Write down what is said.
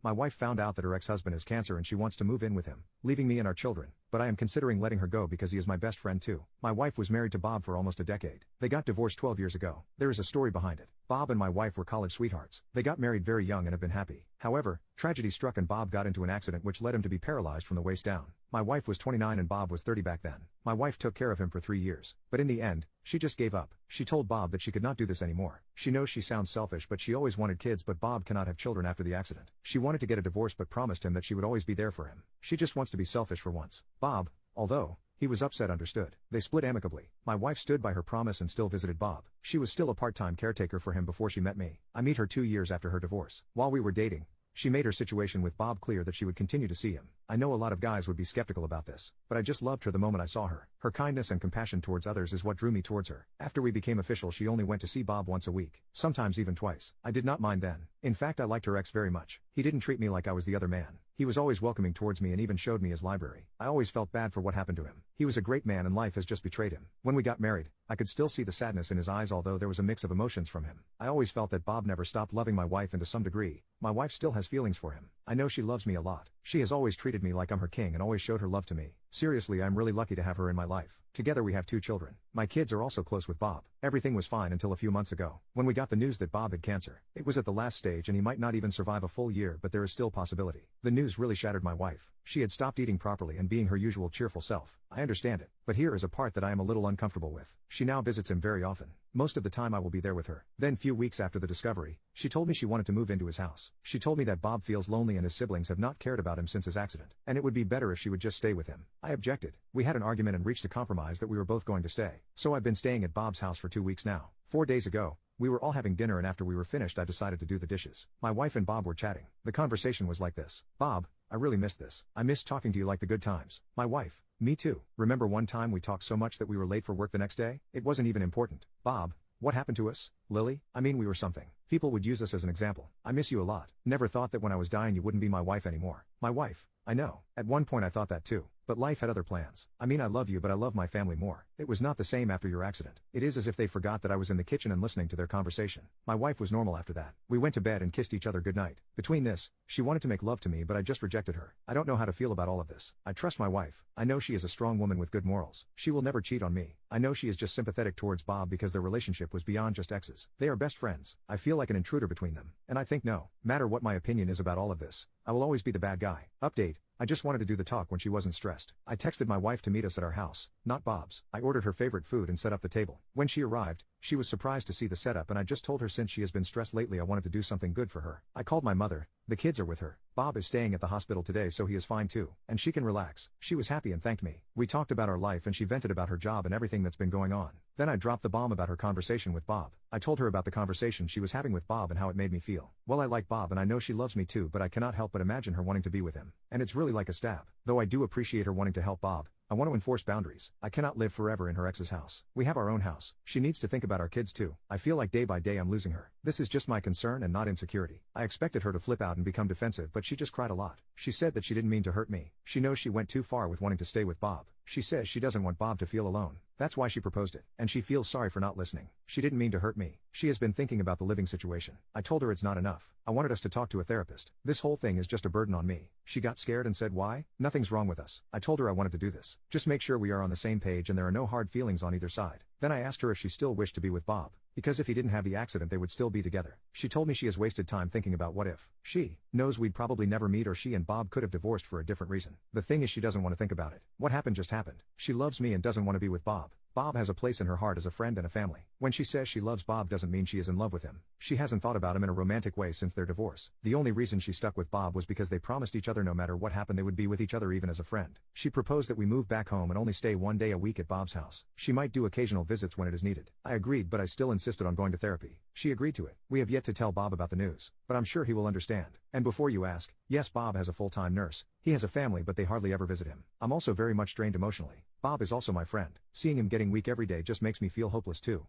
My wife found out that her ex-husband has cancer and she wants to move in with him, leaving me and our children, but I am considering letting her go because he is my best friend too. My wife was married to Bob for almost a decade. They got divorced 12 years ago. There is a story behind it. Bob and my wife were college sweethearts. They got married very young and have been happy. However, tragedy struck and Bob got into an accident which led him to be paralyzed from the waist down. My wife was 29 and Bob was 30 back then. My wife took care of him for 3 years, but in the end, she just gave up. She told Bob that she could not do this anymore. She knows she sounds selfish but she always wanted kids, but Bob cannot have children after the accident. She wanted to get a divorce but promised him that she would always be there for him. She just wants to be selfish for once. Bob, although he was upset, understood. They split amicably. My wife stood by her promise and still visited Bob. She was still a part-time caretaker for him before she met me. I met her 2 years after her divorce. While we were dating, she made her situation with Bob clear that she would continue to see him. I know a lot of guys would be skeptical about this, but I just loved her the moment I saw her. Her kindness and compassion towards others is what drew me towards her. After we became official, she only went to see Bob once a week, sometimes even twice. I did not mind then. In fact, I liked her ex very much. He didn't treat me like I was the other man. He was always welcoming towards me and even showed me his library. I always felt bad for what happened to him. He was a great man and life has just betrayed him. When we got married, I could still see the sadness in his eyes, although there was a mix of emotions from him. I always felt that Bob never stopped loving my wife, and to some degree, my wife still has feelings for him. I know she loves me a lot. She has always treated me like I'm her king and always showed her love to me. Seriously, I'm really lucky to have her in my life. Together we have 2 children. My kids are also close with Bob. Everything was fine until a few months ago, when we got the news that Bob had cancer. It was at the last stage and he might not even survive a full year, but there is still possibility. The news really shattered my wife. She had stopped eating properly and being her usual cheerful self. I understand it, but here is a part that I am a little uncomfortable with. She now visits him very often. Most of the time I will be there with her. Then few weeks after the discovery, she told me she wanted to move into his house. She told me that Bob feels lonely and his siblings have not cared about him since his accident, and it would be better if she would just stay with him. I objected. We had an argument and reached a compromise that we were both going to stay. So I've been staying at Bob's house for 2 weeks now. 4 days ago, we were all having dinner and after we were finished I decided to do the dishes. My wife and Bob were chatting. The conversation was like this. Bob, I really miss this. I miss talking to you like the good times. My wife, me too. Remember one time we talked so much that we were late for work the next day? It wasn't even important. Bob, what happened to us? Lily? I mean, we were something. People would use us as an example. I miss you a lot. Never thought that when I was dying you wouldn't be my wife anymore. My wife. I know. At one point I thought that too. But life had other plans. I mean, I love you, but I love my family more. It was not the same after your accident. It is as if they forgot that I was in the kitchen and listening to their conversation. My wife was normal after that. We went to bed and kissed each other goodnight. Between this, she wanted to make love to me, but I just rejected her. I don't know how to feel about all of this. I trust my wife. I know she is a strong woman with good morals. She will never cheat on me. I know she is just sympathetic towards Bob because their relationship was beyond just exes. They are best friends. I feel like an intruder between them. And I think no matter what my opinion is about all of this, I will always be the bad guy. Update. I just wanted to do the talk when she wasn't stressed. I texted my wife to meet us at our house, not Bob's. I ordered her favorite food and set up the table. When she arrived, she was surprised to see the setup and I just told her since she has been stressed lately I wanted to do something good for her. I called my mother. The kids are with her. Bob is staying at the hospital today so he is fine too, and she can relax. She was happy and thanked me. We talked about our life and she vented about her job and everything that's been going on. Then I dropped the bomb about her conversation with Bob. I told her about the conversation she was having with Bob and how it made me feel. Well, I like Bob and I know she loves me too, but I cannot help but imagine her wanting to be with him. And it's really like a stab. Though I do appreciate her wanting to help Bob, I want to enforce boundaries. I cannot live forever in her ex's house. We have our own house. She needs to think about our kids too. I feel like day by day I'm losing her. This is just my concern and not insecurity. I expected her to flip out and become defensive, but she just cried a lot. She said that she didn't mean to hurt me. She knows she went too far with wanting to stay with Bob. She says she doesn't want Bob to feel alone. That's why she proposed it. And she feels sorry for not listening. She didn't mean to hurt me. She has been thinking about the living situation. I told her it's not enough. I wanted us to talk to a therapist. This whole thing is just a burden on me. She got scared and said why? Nothing's wrong with us. I told her I wanted to do this. Just make sure we are on the same page and there are no hard feelings on either side. Then I asked her if she still wished to be with Bob, because if he didn't have the accident they would still be together. She told me she has wasted time thinking about what if. She knows we'd probably never meet or she and Bob could have divorced for a different reason. The thing is she doesn't want to think about it. What happened just happened. She loves me and doesn't want to be with Bob. Bob has a place in her heart as a friend and a family. When she says she loves Bob doesn't mean she is in love with him. She hasn't thought about him in a romantic way since their divorce. The only reason she stuck with Bob was because they promised each other no matter what happened they would be with each other even as a friend. She proposed that we move back home and only stay 1 day a week at Bob's house. She might do occasional visits when it is needed. I agreed, but I still insisted on going to therapy. She agreed to it. We have yet to tell Bob about the news, but I'm sure he will understand. And before you ask, yes, Bob has a full-time nurse. He has a family but they hardly ever visit him. I'm also very much drained emotionally. Bob is also my friend. Seeing him getting weak every day just makes me feel hopeless too.